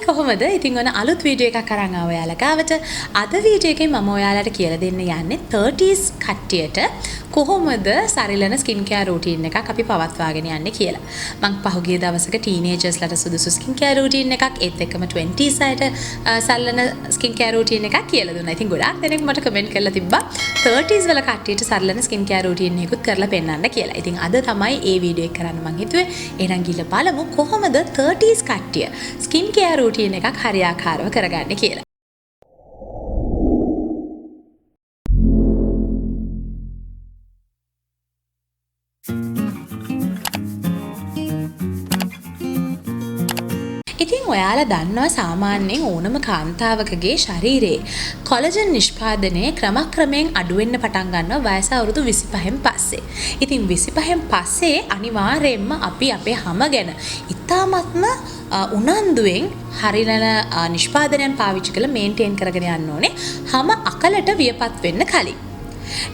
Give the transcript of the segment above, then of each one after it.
කොහොමද? ඉතින් ඔන්න අලුත් වීඩියෝ එකක් අරන් ආවා ඔයාලා ගාවට. අද වීඩියෝ එකෙන් මම ඔයාලට කියලා දෙන්න යන්නේ 30's කට්ටියට කොහොමද සරිලන ස්කින් කෙයාර් රූටින් එකක් අපි පවත්වාගෙන යන්නේ කියලා. මම පහුගිය දවසක ටීනේජර්ස්ලට සුදුසු ස්කින් කෙයාර් රූටින් එකක් ඒත් එක්කම 20's අයට සරිලන ස්කින් කෙයාර් රූටින් එකක් කියලා දුන්නා. ඉතින් ගොඩාක් දෙනෙක් මට කමෙන්ට් කරලා තිබ්බා 30's වල කට්ටියට සරිලන ස්කින් කෙයාර් රූටින් එකකුත් කරලා පෙන්නන්න කියලා. ඉතින් අද තමයි මේ වීඩියෝ එක කරන්න මම හිතුවේ. එහෙනම් ගිහලා බලමු කොහොමද 30's කට්ටිය ස්කින් කෙයාර් රූටින් එකක් හරියාකාරව කරගන්නේ කියලා. ඉතින් ඔයාලා දන්නවා සාමාන්‍යයෙන් ඕනම කාන්තාවකගේ ශරීරයේ කොලජන් නිෂ්පාදනය ක්‍රමක්‍රමයෙන් අඩු වෙන්න පටන් ගන්නවා වයස අවුරුදු 25න් පස්සේ. ඉතින් 25න් පස්සේ අනිවාර්යයෙන්ම අපි අපේ හැම ගැන ඉතාමත්ම උනන්දුවෙන් හරිලන නිෂ්පාදනයන් පාවිච්චි කරලා මේන්ටේන් කරගෙන යන්න ඕනේ හැම අකලට වියපත් වෙන්න කලින්.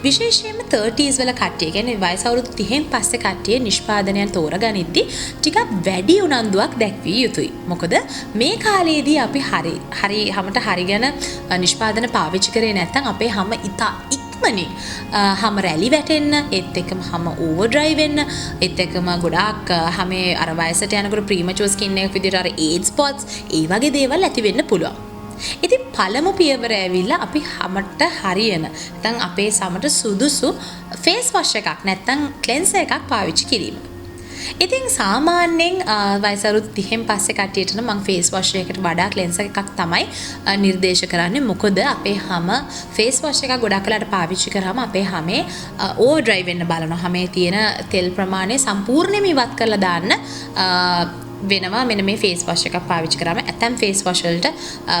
විශේෂයෙන්ම 30's වල කට්ටිය කියන්නේ වයස අවුරුදු 30න් පස්සේ කට්ටිය නිෂ්පාදනයන් තෝරගනිද්දී ටිකක් වැඩි උනන්දුවක් දැක්විය යුතුයි. මොකද මේ කාලේදී අපි හරි හැමත හරියන නිෂ්පාදන පාවිච්චි කරේ නැත්නම් අපේ හැම ඉතා ඉක්මනින් හැම රැලි වැටෙන්න ඒත් එක්කම හැම ඕවර් ඩ්‍රයිව් වෙන්න ඒත් එක්කම ගොඩාක් හැමේ අර වයසට යනකොට ප්‍රීමචුවර් ස්කින් එකක් විදිහට අර ඒඩ්ස් ස්පොට්ස් ඒ වගේ දේවල් ඇති වෙන්න පුළුවන්. ඉතින් පළමු පියවර ඇවිල්ලා අපි හැමට හරියන නැත්නම් අපේ සමට සුදුසු ෆේස් වොෂ් එකක් නැත්නම් ක්ලෙන්සර් එකක් පාවිච්චි කිරීම. ඉතින් සාමාන්‍යයෙන් වයස අවුරුදු 30න් පස්සේ කට්ටියට නම් මම ෆේස් වොෂ් එකකට වඩා ක්ලෙන්සර් එකක් තමයි නිර්දේශ කරන්නේ. මොකද අපේ හැම ෆේස් වොෂ් එකක් ගොඩක් වෙලාට පාවිච්චි කරාම අපේ හැමේ ඕවර් ඩ්‍රයිව් වෙන්න බලනවා. හැමේ තියෙන තෙල් ප්‍රමාණය සම්පූර්ණයෙන්ම ඉවත් කරලා දාන්න වෙනවා මෙන්න මේ ෆේස් වොෂ් එකක් පාවිච්චි කරාම ඇතම් ෆේස් වොෂ් වලට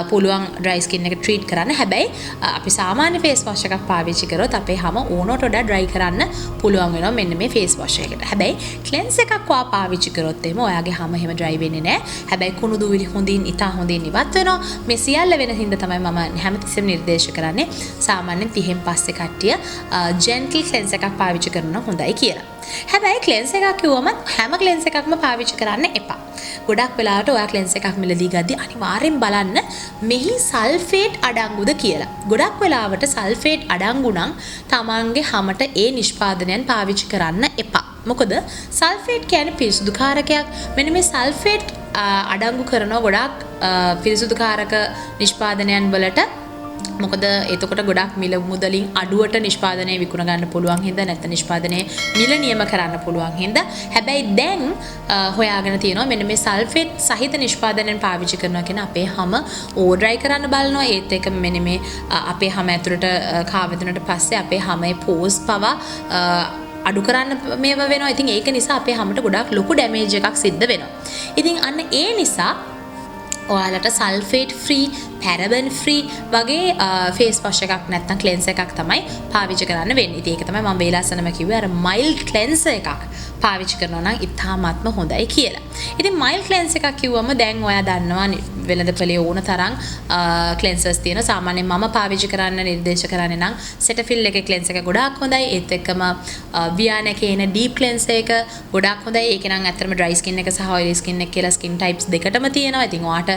පුළුවන් ඩ්‍රයි ස්කින් එක ට්‍රීට් කරන්න. හැබැයි අපි සාමාන්‍ය ෆේස් වොෂ් එකක් පාවිච්චි කරොත් අපේ හැම ඕනට වඩා ඩ්‍රයි කරන්න පුළුවන් වෙනවා මෙන්න මේ ෆේස් වොෂ් එකට. හැබැයි ක්ලෙන්ස් එකක් ඔයා පාවිච්චි කරොත් එහෙම ඔයාගේ හැම එහෙම ඩ්‍රයි වෙන්නේ නැහැ. හැබැයි කුණු දුවිලි හොඳින් ඉතා හොඳින් ඉවත් වෙනවා. මේ සියල්ල වෙන හින්දා තමයි මම හැමතිස්සෙම නිර්දේශ කරන්නේ සාමාන්‍යයෙන් 30න් පස්සේ කට්ටිය ජෙන්ටල් ක්ලෙන්ස් එකක් පාවිච්චි කරනවා හොඳයි කියලා. හැබැයි ක්ලෙන්ස් එකක් කිව්වම හැම ක්ලෙන්ස් එකක්ම පාවිච්චි කරන්න එපා. ගොඩක් වෙලාවට ඔයා ක්ලෙන්ස් එකක් මිලදී ගද්දි අනිවාර්යෙන් බලන්න මෙහි සල්ෆේට් අඩංගුද කියලා. ගොඩක් වෙලාවට සල්ෆේට් අඩංගු නම් තමන්ගේ හැමට ඒ නිෂ්පාදනයන් පාවිච්චි කරන්න එපා. මොකද සල්ෆේට් කියන්නේ පිරිසුදුකාරකයක්. මෙන්න මේ සල්ෆේට් අඩංගු කරන ගොඩක් පිරිසුදුකාරක නිෂ්පාදනයන් වලට මොකද එතකොට ගොඩක් මිල මුදලින් අඩුවට නිෂ්පාදනය විකුණ ගන්න පුළුවන් හින්දා නැත්නම් නිෂ්පාදනය මිල නියම කරන්න පුළුවන් හින්දා. හැබැයි දැන් හොයාගෙන තියෙනවා මෙන්න මේ සල්ෆේට් සහිත නිෂ්පාදනයන් පාවිච්චි කරනවා කියන අපේ හැම ඕවර් ඩ්‍රයි කරන්න බලනවා. ඒත් එක මෙන්න මේ අපේ හැම ඇතුළට කාවැදුනට පස්සේ අපේ හැමේ පෝස් පවා අඩු කරන්න මේවා වෙනවා. ඉතින් ඒක නිසා අපේ හැමට ගොඩක් ලොකු ඩැමේජ් එකක් සිද්ධ වෙනවා. ඉතින් අන්න ඒ නිසා ඔයාලට සල්ෆේට් ෆ්‍රී පැරබන් ෆ්‍රී වගේ ෆේස් වොෂ් එකක් නැත්නම් ක්ලෙන්සර් එකක් තමයි පාවිච්චි කරන්න වෙන්නේ. ඉතින් ඒක තමයි මම වේලාසනම කිව්වේ අර මයිල්ඩ් ක්ලෙන්සර් එකක් පාවිච්චි කරනවා නම් ඉතාමත්ම හොඳයි කියලා. ඉතින් මයිල්ඩ් ක්ලෙන්සර් එකක් කිව්වම දැන් ඔයා දන්නවා වෙළඳපොලේ ඕන තරම් ක්ලෙන්සර්ස් තියෙනවා. සාමාන්‍යයෙන් මම පාවිච්චි කරන්න නිර්දේශ කරන්නේ නම් සෙටෆිල් එකේ ක්ලෙන්සර් එක ගොඩාක් හොඳයි. ඒත් එක්කම වියානකේ එන ඩීප් ක්ලෙන්සර් එක ගොඩාක් හොඳයි. ඒක නම් ඇත්තටම ඩ්‍රයි ස්කින් එක සහ ඔයිලි ස්කින් එක කියලා ස්කින් ටයිප්ස් දෙකටම තියෙනවා. ඉතින් ඔයාට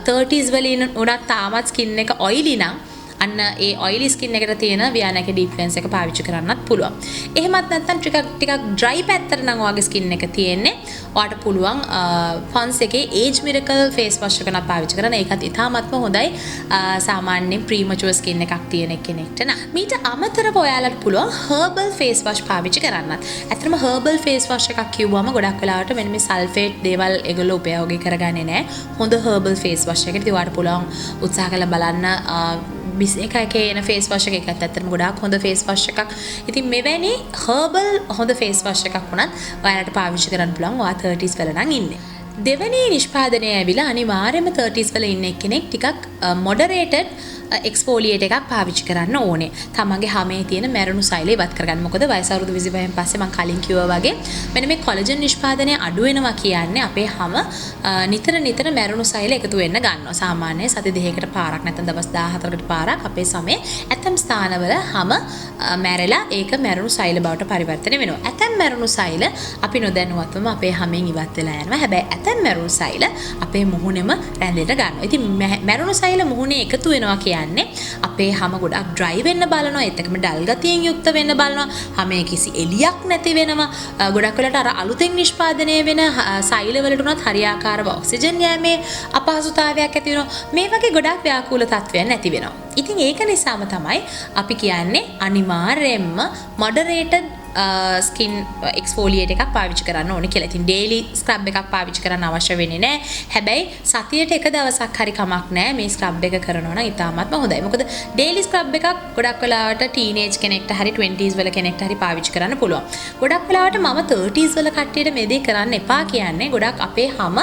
30's වලින් උනත් තාමත් ස්කින් එක ඔයිලි නම් අන්න ඒ ඔයිලි ස්කින් එකට තියෙන වියානක ඩීප් ක්ලෙන්ස් එක පාවිච්චි කරන්නත් පුළුවන්. එහෙමත් නැත්නම් ටිකක් ඩ්‍රයි පැත්තට නම් ඔයාගේ ස්කින් එක තියෙන්නේ ඔයාට පුළුවන් පොන්ස් එකේ ඒජ් මිරකල් ෆේස් වොෂ් එක නම් පාවිච්චි කරන්න. ඒකත් ඉතාමත්ම හොඳයි සාමාන්‍යයෙන් ප්‍රීමචුවර් ස්කින් එකක් තියෙන කෙනෙක්ට නම්. මීට අමතරව ඔයාලට පුළුවන් හර්බල් ෆේස් වොෂ් පාවිච්චි කරන්නත්. ඇත්තටම හර්බල් ෆේස් වොෂ් එකක් කිව්වම ගොඩක් වෙලාවට මෙන්න මේ සල්ෆේට් දේවල් ඒගොල්ලෝ උපයෝගී කරගන්නේ නැහැ. හොඳ හර්බල් ෆේස් වොෂ් එකකට ඉතින් ඔයාට පුළුවන් උත්සාහ කරලා බලන්න එකේ එන ෆේස් වොෂ් එකක් ඇත්තටම ගොඩාක් හොඳ ෆේස් වොෂ් එකක්. ඉතින් මෙවැනි හර්බල් හොඳ ෆේස් වොෂ් එකක් වුණත් ඔයාලට පාවිච්චි කරන්න පුළුවන් ඔයා 30's වල නම් ඉන්නේ. දෙවෙනි නිෂ්පාදනය ඇවිල්ලා අනිවාර්යයෙන්ම 30's වල ඉන්න කෙනෙක් ටිකක් මොඩරේටඩ් එක්ස්ෆෝලියේට් එකක් පාවිච්චි කරන්න ඕනේ. තමන්ගේ හැමේ තියෙන මැරුණු සෛල ඉවත් කරගන්න. මොකද වයස අවුරුදු 25න් පස්සේ මම කලින් කිව්වා වගේ මෙන්න මේ කොලජන් නිෂ්පාදනය අඩු වෙනවා කියන්නේ අපේ හැම නිතර මැරුණු සෛල එකතු වෙන්න ගන්නවා. සාමාන්‍යයෙන් සති දෙකකට පාරක් නැත්නම් දවස් 14කට පාරක් අපේ සමේ ඇතම් ස්ථානවල හැම මැරෙලා ඒක මැරුණු සෛල බවට පරිවර්තනය වෙනවා. ඇතම් මැරුණු සෛල අපි නොදැනුවත්වම අපේ හැමෙන් ඉවත් වෙලා යනවා. හැබැයි ඇතම් මැරුණු සෛල අපේ මුහුණෙම රැඳෙන්න ගන්නවා. ඉතින් මැරුණු සෛල මුහුණේ එකතු වෙනවා කියන්නේ අපේ හැම ගොඩක් ඩ්‍රයි වෙන්න බලනවා. ඒත් එකම ඩල් ගතියෙන් යුක්ත වෙන්න බලනවා. හැමේ කිසි එළියක් නැති වෙනවා. ගොඩක් වෙලාට අර අලුතෙන් නිෂ්පාදනය වෙන සෛල වලට උනත් හරියාකාරව ඔක්සිජන් යෑමේ අපහසුතාවයක් ඇති වෙනවා. මේ වගේ ගොඩක් ව්‍යාකූල තත්ත්වයන් නැති වෙනවා. ඉතින් ඒක නිසාම තමයි අපි කියන්නේ අනිවාර්යයෙන්ම මොඩරේටඩ් ස්කින් එක්ස්ෆෝලියේට් එකක් පාවිච්චි කරන්න ඕනේ කියලා. ඉතින් ඩේලි ස්ක්‍රබ් එකක් පාවිච්චි කරන්න අවශ්‍ය වෙන්නේ නැහැ. හැබැයි සතියට එක දවසක් හරි කමක් නැහැ මේ ස්ක්‍රබ් එක කරනවා නම් ඉතාමත්ම හොඳයි. මොකද ඩේලි ස්ක්‍රබ් එකක් ගොඩක් වෙලාවට ටීනේජ් කෙනෙක්ට හරි 20s වල කෙනෙක්ට හරි පාවිච්චි කරන්න පුළුවන්. ගොඩක් වෙලාවට මම 30s වල කට්ටියට මේ දේ කරන්න එපා කියන්නේ ගොඩක් අපේ හැම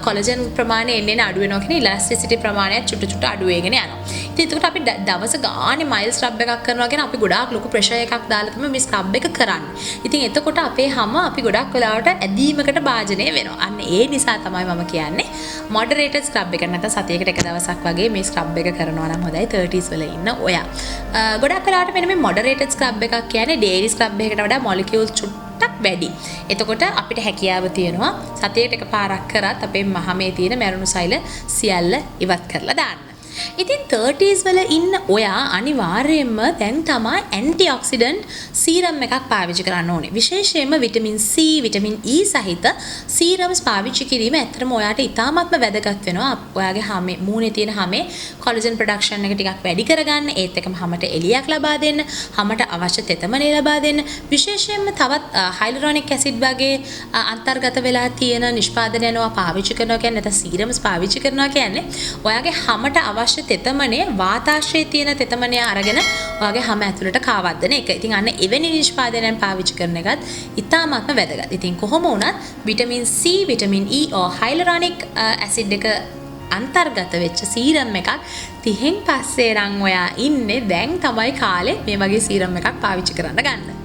කොලජන් ප්‍රමාණය එන්නේ අඩු වෙනවා කියන ඉලාස්ටිසිටි ප්‍රමාණයත් චුට්ට අඩු වෙගෙන යනවා. ඉතින් ඒකට අපි දවස ගානේ මයිල් ස්ක්‍රබ් එකක් කරනවා කියන අපි ගොඩාක් ලොකු ප්‍රෙෂර් එකක් දාලා තමයි මේ ස්ක්‍රබ් එක කරන්නේ. ඉතින් එතකොට අපේ හැම අපි ගොඩක් වෙලාවට ඇදීමකට භාජනය වෙනවා. අන්න ඒ නිසා තමයි මම කියන්නේ මොඩරේටඩ් ස්ක්‍රබ් එක නැත්නම් සතියකට එක දවසක් වගේ මේ ස්ක්‍රබ් එක කරනවා නම් හොඳයි 30s වල ඉන්න ඔයා. ගොඩක් වෙලාවට මෙන්න මේ මොඩරේටඩ් ස්ක්‍රබ් එකක් කියන්නේ ඩේලි ස්ක්‍රබ් එකකට වඩා මොලිකියුල් ටක් වැඩි. එතකොට අපිට හැකියාව තියෙනවා සතියට එක පාරක් කරත් අපේ මහමේ තියෙන මැරුණු සෛල සියල්ල ඉවත් කරලා දාන්න. ඉතින් 30s වල ඉන්න ඔයා අනිවාර්යයෙන්ම දැන් තමයි ඇන්ටිඔක්සිඩන්ට් සීරම් එකක් පාවිච්චි කරන්න ඕනේ. විශේෂයෙන්ම විටමින් C, විටමින් E සහිත සීරම්ස් පාවිච්චි කිරීම ඇත්තටම ඔයාට ඉතාමත්ම වැදගත් වෙනවා. ඔයාගේ හැමේ මූණේ තියෙන හැමේ කොලජන් ප්‍රොඩක්ෂන් එක ටිකක් වැඩි කරගන්න, ඒත් එකම හැමට එළියක් ලබා දෙන්න, හැමට අවශ්‍ය තෙතමනය ලබා දෙන්න. විශේෂයෙන්ම තවත් හයිලුරොනික් ඇසිඩ් වගේ අන්තර්ගත වෙලා තියෙන නිෂ්පාදනය යනවා පාවිච්චි කරනවා කියන්නේ නැත්නම් සීරම්ස් පාවිච්චි කරනවා කියන්නේ ඔයාගේ හැමට අවශ්‍ය තෙතමනය වාතාශ්‍රයේ තියෙන තෙතමනය අරගෙන ඔයාගේ හැම ඇතුළට කාවද්දන එක. ඉතින් අන්න එවැනි නිෂ්පාදනයන් පාවිච්චි කරන එකත් ඉතාමත්ම වැදගත්. ඉතින් කොහොම වුණත් vitamin C, vitamin E hyaluronic acid එක අන්තර්ගත වෙච්ච සීරම් එකක් 30න් පස්සේ රන් ඔයා ඉන්නේ දැන් තමයි කාලේ මේ වගේ සීරම් එකක් පාවිච්චි කරන්න ගන්න.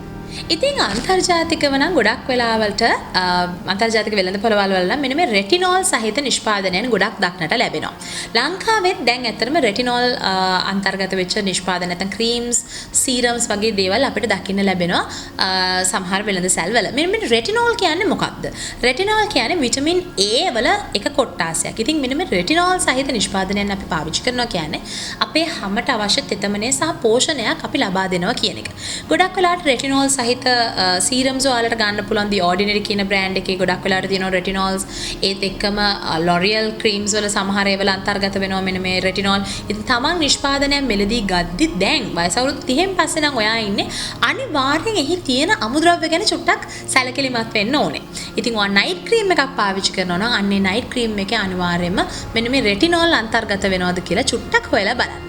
ඉතින් අන්තර්ජාතිකව නම් ගොඩක් වෙලාවලට අන්තර්ජාතික වෙළඳපොළවල් වල නම් මෙන්න මේ රෙටිනෝල් සහිත නිෂ්පාදනයන් ගොඩක් දක්නට ලැබෙනවා. ලංකාවෙත් දැන් ඇත්තටම රෙටිනෝල් අන්තර්ගත වෙච්ච නිෂ්පාදන නැත්නම් ක්‍රීම්ස්, සීරම්ස් වගේ දේවල් අපිට දකින්න ලැබෙනවා සමහර වෙළඳසැල් වල. මෙන්න මේ රෙටිනෝල් කියන්නේ මොකක්ද? රෙටිනෝල් කියන්නේ විටමින් A වල එක කොට්ටාසයක්. ඉතින් මෙන්න මේ රෙටිනෝල් සහිත නිෂ්පාදනයන් අපි පාවිච්චි කරනවා කියන්නේ අපේ හැමට අවශ්‍ය තෙතමනය සහ පෝෂණයක් අපි ලබා දෙනවා කියන එක. ගොඩක් වෙලාවට රෙටිනෝල් සහිත සීරම්ස් වලට ගන්න පුළුවන් දී ඕඩිනරි කියන බ්‍රෑන්ඩ් එකේ ගොඩක් වෙලාවට තියෙනවා රෙටිනෝල්ස්. ඒත් එක්කම ලොරියල් ක්‍රීම්ස් වල සමහර ඒවාල අන්තර්ගත වෙනවා මෙන්න මේ රෙටිනෝල්. ඉතින් තමන් නිෂ්පාදනයක් මෙලදී ගද්දි දැන් වයස අවුරුදු 30න් පස්සේ නම් ඔයා ඉන්නේ අනිවාර්යෙන් එහි තියෙන අමුද්‍රව්‍ය ගැන චුට්ටක් සැලකිලිමත් වෙන්න ඕනේ. ඉතින් ඔයා නයිට් ක්‍රීම් එකක් පාවිච්චි කරනවා නම් අන්නේ නයිට් ක්‍රීම් එකේ අනිවාර්යයෙන්ම මෙන්න මේ රෙටිනෝල් අන්තර්ගත වෙනවද කියලා චුට්ටක් හොයලා බලන්න.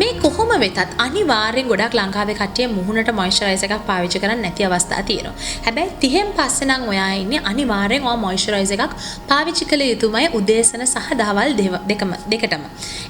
මේ කොහොම වෙතත් අනිවාර්යෙන් ගොඩක් ලංකාවේ කට්ටිය මුහුණට මොයිස්චරයිසර් එකක් පාවිච්චි කරන්නේ නැති අවස්ථා තියෙනවා. හැබැයි 30න් පස්සේ නම් ඔයා ඉන්නේ අනිවාර්යෙන් ඔයා මොයිස්චරයිසර් එකක් පාවිච්චි කළ යුතුමයි උදේසන සහ දහවල් දෙකටම.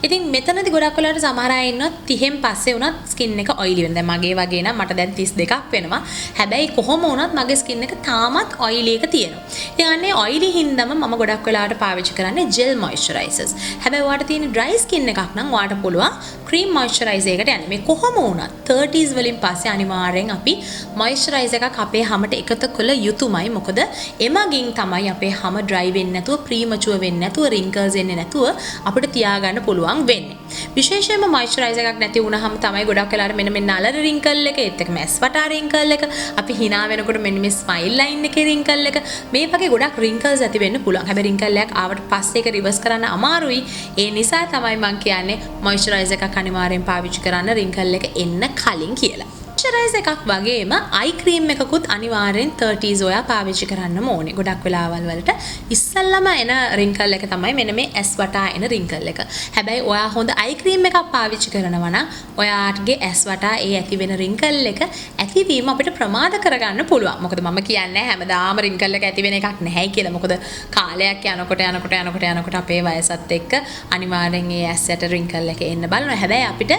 ඉතින් මෙතනදී ගොඩක් වෙලාවට සමහර අය ඉන්නවා 30න් පස්සේ වුණත් ස්කින් එක ඔයිලි වෙන. දැන් මගේ වගේ නම් මට දැන් 32ක් වෙනවා. හැබැයි කොහොම වුණත් මගේ ස්කින් එක තාමත් ඔයිලි එක තියෙනවා. ඉතින් අන්නේ ඔයිලි හින්දාම මම ගොඩක් වෙලාවට පාවිච්චි කරන්නේ ජෙල් මොයිස්චරයිසර්ස්. හැබැයි ඔයාට තියෙන ඩ්‍රයි ස්කින් එකක් නම් ඔයාට පුළුවන් ක්‍රීම් මොයිස්චරයිසර් එකට යන්නේ. මේ කොහොම වුණත් 30s වලින් පස්සේ අනිවාර්යෙන් අපි මොයිස්චරයිසර් එකක් අපේ හැමට එකතු කළ යුතුමයි. මොකද එමගින් තමයි අපේ හැම ඩ්‍රයි වෙන්නේ නැතුව, ප්‍රීමචුවර් වෙන්නේ නැතුව, රින්කල්ස් එන්නේ නැතුව අපිට තියාගන්න පුළුවන් වෙන්නේ. විශේෂයෙන්ම මොයිස්චරයිසර් එකක් නැති වුණාම තමයි ගොඩක් වෙලාවට මෙන්න මේ නලර රින්කල් එක, ඒත් එක්කම ඇස් වටා රින්කල් එක, අපි hina වෙනකොට මෙන්න මේ ස්මයිල් ලයින් එකේ රින්කල් එක, මේ වගේ ගොඩක් රින්කල්ස් ඇති වෙන්න පුළුවන්. හැබැයි රින්කල් එකක් ආවට පස්සේ ඒක රිවර්ස් කරන්න අමාරුයි. ඒ නිසා තමයි මම කියන්නේ මොයිස්චරයිසර් එකක් අනිවාර්යෙන් පාවිච්චි කරන්න රින්කල් එක එන්න කලින් කියලා. මොයිස්චරයිසර් එකක් වගේම අයි ක්‍රීම් එකකුත් අනිවාර්යෙන් 30's ඔයා පාවිච්චි කරන්න ඕනේ. ගොඩක් වෙලාවල් වලට ඉස්සල්ලාම එන රින්කල් එක තමයි මෙන්න මේ ඇස් වටා එන රින්කල් එක. හැබැයි ඔයා හොඳ අයි ක්‍රීම් එකක් පාවිච්චි කරනවා නම් ඔයාගේ ඇස් වටා ඒ ඇති වෙන රින්කල් එක ඇතිවීම අපිට ප්‍රමාද කරගන්න පුළුවන්. මොකද මම කියන්නේ හැමදාම රින්කල් එක ඇති වෙන එකක් නැහැ කියලා. මොකද කාලයක් යනකොට අපේ වයසත් එක්ක අනිවාර්යෙන් ඒ ඇස් යට රින්කල් එක එන්න බලනවා. හැබැයි අපිට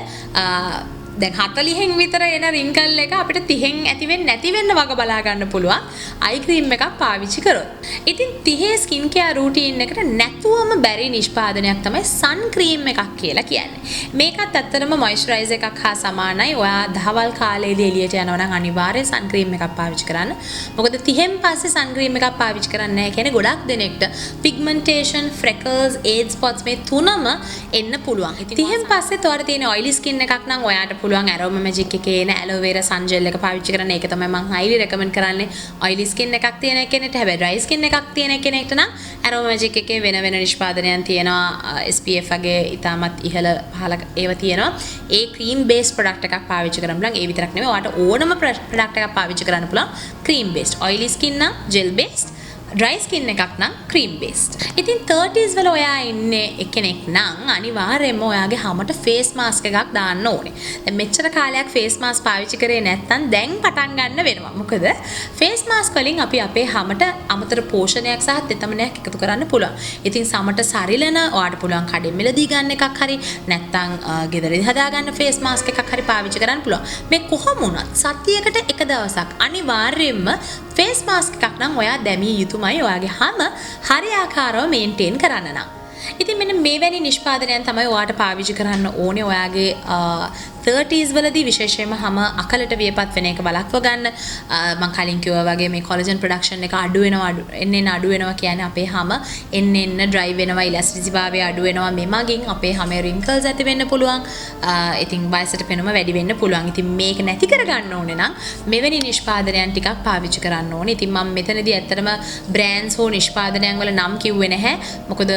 දැන් 40න් විතර එන රින්කල් එක අපිට 30න් ඇති වෙන්නේ නැති වෙන්න වග බලා ගන්න පුළුවන් අයි ක්‍රීම් එකක් පාවිච්චි කරොත්. ඉතින් 30 ස්කින් කෙයාර් රූටීන් එකට නැතුවම බැරි නිෂ්පාදනයක් තමයි සන් ක්‍රීම් එකක් කියලා කියන්නේ. මේකත් ඇත්තටම මොයිස්චරයිසර් එකක් හා සමානයි. ඔයා දහවල් කාලේදී එළියට යනවා නම් අනිවාර්යෙන් සන් ක්‍රීම් එකක් පාවිච්චි කරන්න. මොකද 30න් පස්සේ සන් ක්‍රීම් එකක් පාවිච්චි කරන්නේ නැහැ කියන්නේ ගොඩක් දෙනෙක්ට පිග්මන්ටේෂන්, ෆ්‍රෙකල්ස්, ඒජ් ස්පොට්ස් මේ තුනම එන්න පුළුවන්. 30න් පස්සේ තොර තියෙන ඔයිලි ස්කින් එකක් නම් ඔයාට පුළුවන් ඇරෝමා මැජික් එකේ එන ඇලෝවෙරා සන් ජෙල් එක පාවිච්චි කරන්න. ඒක තමයි මම හයිලි රෙකමන්ඩ් කරන්නේ. ඔයිලි ස්කින් එකක් තියෙන කෙනෙක්ට. හැබැයි ඩ්‍රයි ස්කින් එකක් තියෙන කෙනෙක්ට නම් ඇරෝමා මැජික් එකේ වෙන නිෂ්පාදනයන් තියෙනවා. SPF වගේ ඉතාමත් ඉහළ පහළ ඒවා තියෙනවා. ඒ ක්‍රීම් බේස් ප්‍රොඩක්ට් එකක් පාවිච්චි කරන්න පුළුවන්. ඒ විතරක් නෙමෙයි ඔයාට ඕනම ප්‍රොඩක්ට් එකක් පාවිච්චි කරන්න පුළුවන්. Cream based. ඔයිලි ස්කින් නම් ජෙල් බේස්ඩ්. ඩ්‍රයි ස්කින් එකක් නම් ක්‍රීම් බේස්ඩ්. ඉතින් 30's වල ඔයා ඉන්නේ කෙනෙක් නම් අනිවාර්යයෙන්ම ඔයාගේ හැමට ෆේස් මාස්ක් එකක් දාන්න ඕනේ. දැන් මෙච්චර කාලයක් ෆේස් මාස්ක් පාවිච්චි කරේ නැත්නම් දැන් පටන් ගන්න වෙනවා. මොකද ෆේස් මාස්ක් වලින් අපි අපේ හැමට අමතර පෝෂණයක් සහ තෙතමනයක් එකතු කරන්න පුළුවන්. ඉතින් සමට සරිලන ඔයාට පුළුවන් කඩෙන් මිලදී ගන්න එකක් හරි නැත්නම් ගෙදරදී හදාගන්න ෆේස් මාස්ක් එකක් හරි පාවිච්චි කරන්න පුළුවන්. මේ කොහොම වුණත් සතියකට එක දවසක් අනිවාර්යයෙන්ම ෆේස් මාස්ක් එකක් නම් ඔයා දැමිය යුතුමයි ඔයාගේ හැම හරියාකාරව මේන්ටේන් කරන්න නම්. ඉතින් මෙන්න මේවැනි නිෂ්පාදනයන් තමයි ඔයාට පාවිච්චි කරන්න ඕනේ ඔයාගේ 30's වලදී විශේෂයෙන්ම හැම අකලට වියපත් වෙන එක වළක්ව ගන්න. මම කලින් කිව්වා වගේ මේ කොලජන් ප්‍රොඩක්ෂන් එක අඩු වෙනවා කියන්නේ අපේ හැම එන්න ඩ්‍රයි වෙනවා, ඉලාස්ටිසිටි භාවය අඩු වෙනවා. මේ මගින් අපේ හැමේ රින්කල්ස් ඇති වෙන්න පුළුවන්. ඉතින් වයසට පෙනුම වැඩි වෙන්න පුළුවන්. ඉතින් මේක නැති කරගන්න ඕනේ නම් මෙවැනි නිෂ්පාදනයන් ටිකක් පාවිච්චි කරන්න ඕනේ. ඉතින් මම මෙතනදී ඇත්තටම බ්‍රෑන්ඩ්ස් හෝ නිෂ්පාදනයන් වල නම් කිව්වේ නැහැ. මොකද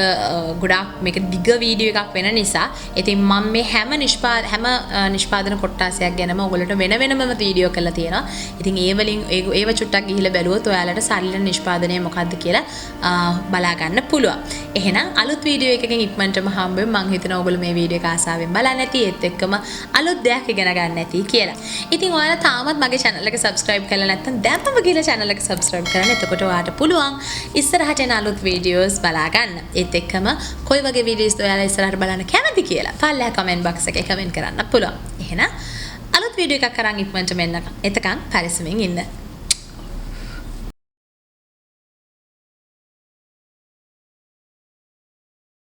ගොඩාක් මේක දිග වීඩියෝ එකක් වෙන නිසා. ඉතින් මම මේ හැම නිෂ්පාදන කොට්ටාසයක් ගැනම ඔයගොල්ලන්ට වෙනම වීඩියෝ කරලා තියෙනවා. ඉතින් ඒ වලින් ඒව චුට්ටක් ගිහිල්ලා බැලුවොත් ඔයාලට සරිලන නිෂ්පාදනය මොකක්ද කියලා බලා ගන්න පුළුවන්. එහෙනම් අලුත් වීඩියෝ එකකින් ඉක්මනටම හම්බ වෙමු. මම හිතනවා ඔයගොල්ලෝ මේ වීඩියෝ එක ආසාවෙන් බලන්න ඇති. ඒත් එක්කම අලුත් දෙයක් ඉගෙන ගන්න ඇති කියලා. ඉතින් ඔයාලා තාමත් මගේ channel එක subscribe කරලා නැත්නම් දැන්ම ගිහලා channel එක subscribe කරන්න. එතකොට ඔයාලට පුළුවන් ඉස්සරහට එන අලුත් වීඩියෝස් බලා ගන්න. ඒත් එක්කම කොයි වගේ වීඩියෝස්ද ඔයාලා ඉස්සරහට බලන්න කැමති කියලා පල්ලෙහා comment box එකේ comment කරන්න පුළුවන්. එහෙනම් අලුත් වීඩියෝ එකක් අරන් ඉක්මනට මෙන්න එතකන් පරිස්සමෙන් ඉන්න.